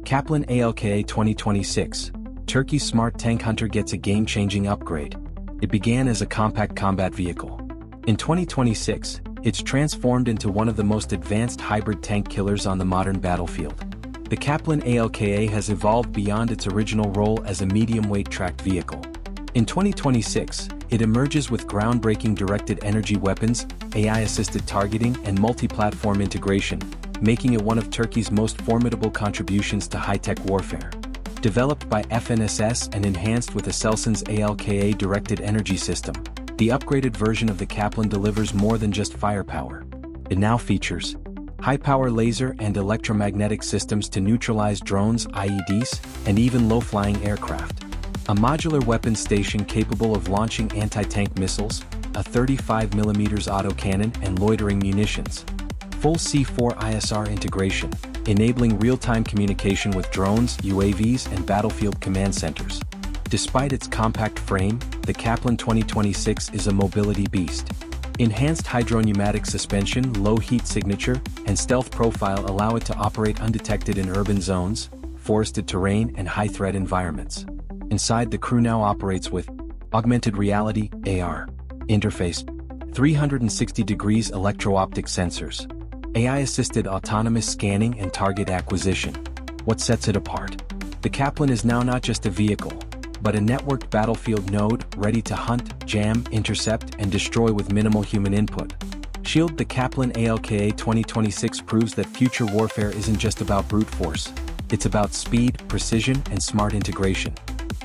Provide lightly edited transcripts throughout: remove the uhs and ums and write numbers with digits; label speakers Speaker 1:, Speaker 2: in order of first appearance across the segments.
Speaker 1: Kaplan ALKA 2026, Turkey's smart tank hunter gets a game-changing upgrade. It began as a compact combat vehicle. In 2026, it's transformed into one of the most advanced hybrid tank killers on the modern battlefield. The Kaplan ALKA has evolved beyond its original role as a medium-weight tracked vehicle. In 2026, it emerges with groundbreaking directed energy weapons, AI-assisted targeting, and multi-platform integration, making it one of Turkey's most formidable contributions to high-tech warfare. Developed by FNSS and enhanced with Aselsan's ALKA directed energy system, the upgraded version of the Kaplan delivers more than just firepower. It now features high-power laser and electromagnetic systems to neutralize drones, IEDs, and even low-flying aircraft. A modular weapons station capable of launching anti-tank missiles, a 35mm autocannon, and loitering munitions. Full C4 ISR integration, enabling real-time communication with drones, UAVs, and battlefield command centers. Despite its compact frame, the Kaplan 2026 is a mobility beast. Enhanced hydropneumatic suspension, low heat signature, and stealth profile allow it to operate undetected in urban zones, forested terrain, and high-threat environments. Inside, the crew now operates with augmented reality (AR) interface, 360 degrees electro-optic sensors, AI-assisted autonomous scanning and target acquisition. What sets it apart? The Kaplan is now not just a vehicle, but a networked battlefield node ready to hunt, jam, intercept, and destroy with minimal human input. The Kaplan ALKA 2026 proves that future warfare isn't just about brute force. It's about speed, precision, and smart integration.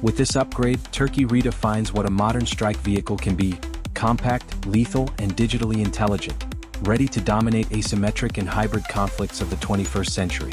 Speaker 1: With this upgrade, Turkey redefines what a modern strike vehicle can be: compact, lethal, and digitally intelligent, ready to dominate asymmetric and hybrid conflicts of the 21st century.